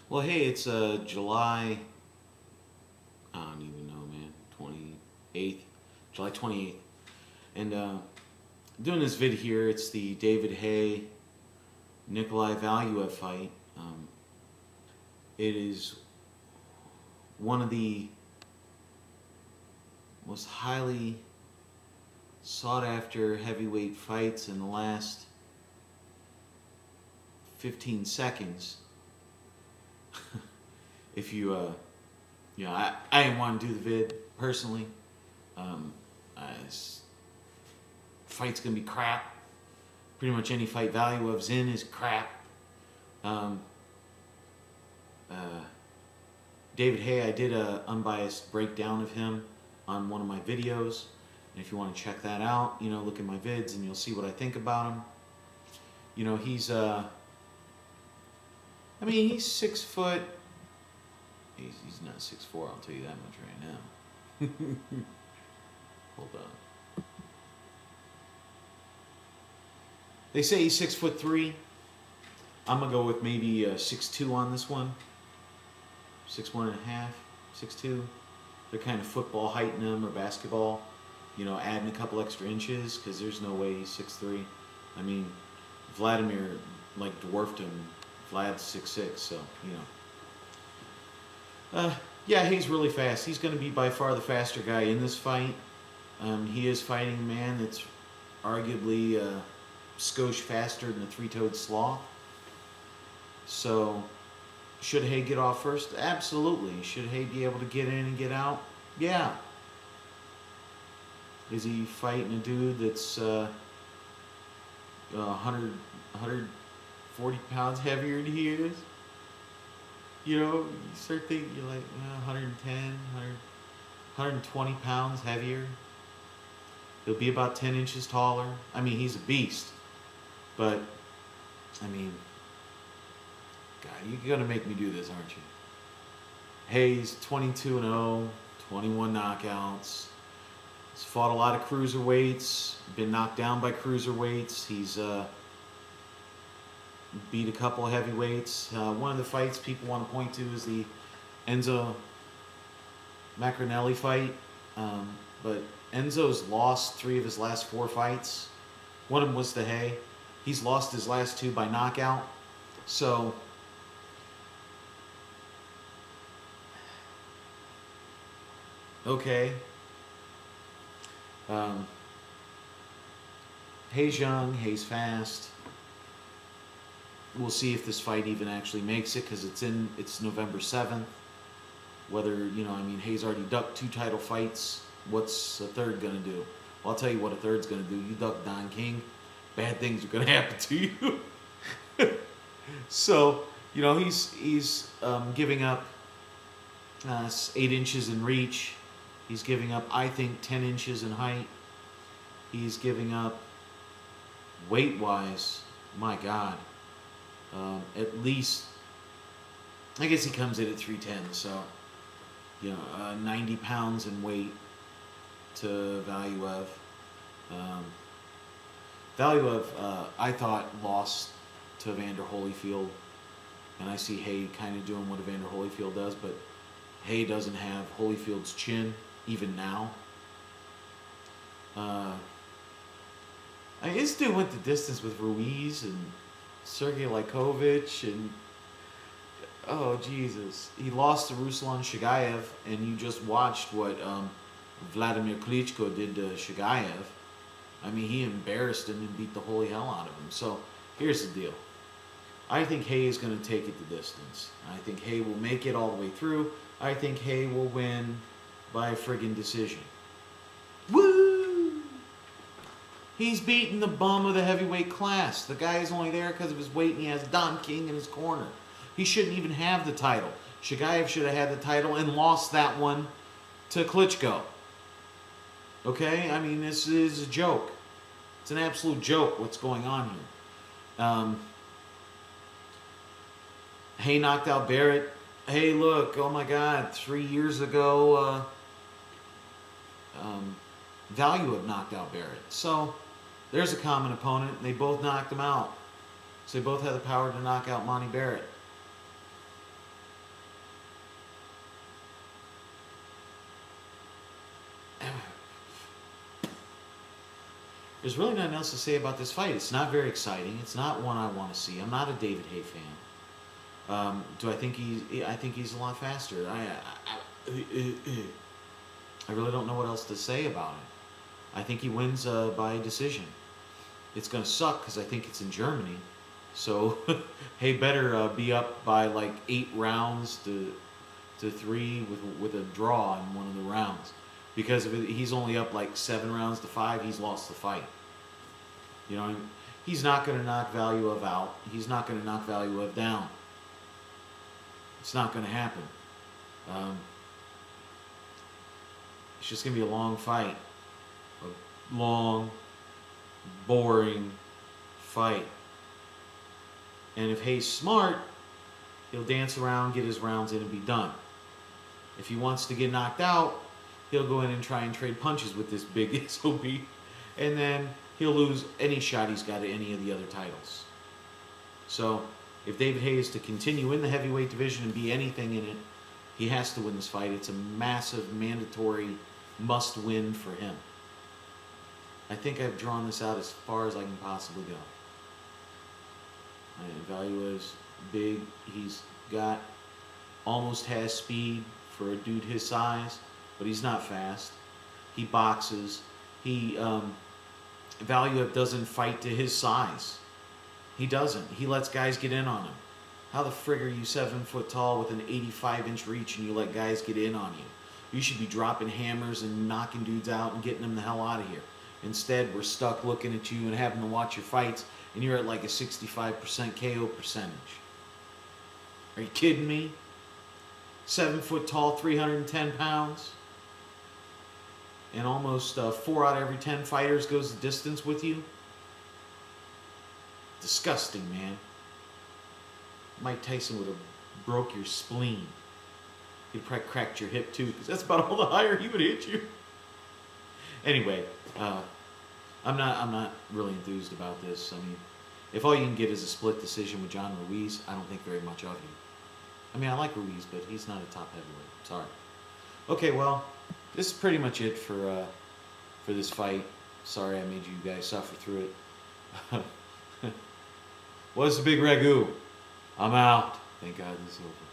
Well, hey, it's July. I don't even know, man. 28th, July 28th, and doing this vid here. It's the David Haye Nikolay Valuev fight. It is one of the most highly sought after heavyweight fights in the last 15 seconds. If you, I didn't want to do the vid personally. This fight's gonna be crap. Pretty much any fight Valuev's in is crap. Um, David Haye, I did a unbiased breakdown of him on one of my videos. And if you want to check that out, look at my vids and you'll see what I think about him. He's, he's 6 foot. He's not 6'4", I'll tell you that much right now. Hold on. They say he's 6'3". I'm gonna go with maybe 6'2" on this one. 6'1.5", 6'2". They're kind of football heighting him or basketball. Adding a couple extra inches because there's no way he's 6'3". I mean, Vladimir dwarfed him. Vlad's 6'6", so yeah, he's really fast. He's going to be by far the faster guy in this fight. He is fighting a man that's arguably skosh faster than the three-toed sloth. So, should Haye get off first? Absolutely. Should Haye be able to get in and get out? Yeah. Is he fighting a dude that's 140 pounds heavier than he is? You start thinking, you're like, 110, 120 pounds heavier. He'll be about 10 inches taller. I mean, he's a beast. But, God, you're going to make me do this, aren't you? Haye's 22-0, 21 knockouts. He's fought a lot of cruiserweights, been knocked down by cruiserweights. He's beat a couple of heavyweights. One of the fights people want to point to is the Enzo Macronelli fight. But Enzo's lost 3 of his last 4 fights. One of them was to Haye. He's lost his last 2 by knockout. So, okay. Haye's young, Haye's fast. We'll see if this fight even actually makes it because it's November 7th. Whether, Haye's already ducked 2 title fights. What's a third going to do? Well, I'll tell you what a third's going to do. You duck Don King, bad things are going to happen to you. So, he's giving up 8 inches in reach. He's giving up, I think, 10 inches in height. He's giving up, weight-wise, my God, at least, I guess he comes in at 310, so, 90 pounds in weight to Valuev. Valuev, I thought, lost to Evander Holyfield, and I see Haye kind of doing what Evander Holyfield does, but Haye doesn't have Holyfield's chin, even now. This dude went the distance with Ruiz and Sergey Lykovich, and oh Jesus, he lost to Ruslan Chagaev, and you just watched what Vladimir Klitschko did to Chagaev. I mean, he embarrassed him and beat the holy hell out of him. So here's the deal. I think Haye is going to take it the distance. I think Haye will make it all the way through. I think Haye will win by a friggin' decision. Woo! He's beating the bum of the heavyweight class. The guy is only there because of his weight, and he has Don King in his corner. He shouldn't even have the title. Chagaev should have had the title and lost that one to Klitschko. Okay? I mean, this is a joke. It's an absolute joke what's going on here. Haye knocked out Barrett. Hey, look, oh my God, 3 years ago, Valuev knocked out Barrett. So, there's a common opponent. They both knocked him out. So they both had the power to knock out Monty Barrett. there's really nothing else to say about this fight. It's not very exciting. It's not one I want to see. I'm not a David Haye fan. Do I think he's a lot faster? I really don't know what else to say about it. I think he wins by decision. It's gonna suck because I think it's in Germany. So Haye better be up by like 8 rounds to 3 with a draw in one of the rounds. Because if he's only up like 7 rounds to 5, he's lost the fight. You know, he's not going to knock Valuev out. He's not going to knock Valuev down. It's not going to happen. It's just going to be a long fight. A long, boring fight. And if Haye's smart, he'll dance around, get his rounds in, and be done. If he wants to get knocked out, he'll go in and try and trade punches with this big SOB. And then he'll lose any shot he's got at any of the other titles. So, if David Haye is to continue in the heavyweight division and be anything in it, he has to win this fight. It's a massive, mandatory must-win for him. I think I've drawn this out as far as I can possibly go. Valuev's big. He's got, almost has speed for a dude his size, but he's not fast. He boxes. Valuev doesn't fight to his size. He doesn't. He lets guys get in on him. How the frig are you 7 foot tall with an 85-inch reach and you let guys get in on you? You should be dropping hammers and knocking dudes out and getting them the hell out of here. Instead, we're stuck looking at you and having to watch your fights, and you're at like a 65% KO percentage. Are you kidding me? 7 foot tall, 310 pounds. And almost 4 out of every 10 fighters goes the distance with you. Disgusting, man. Mike Tyson would have broke your spleen. He'd probably cracked your hip too, because that's about all the higher he would hit you. Anyway, I'm not really enthused about this. I mean, if all you can get is a split decision with John Ruiz, I don't think very much of you. I mean, I like Ruiz, but he's not a top heavyweight. Sorry. Okay, well, this is pretty much it for this fight. Sorry I made you guys suffer through it. What's the Bigragu? I'm out. Thank God this is over.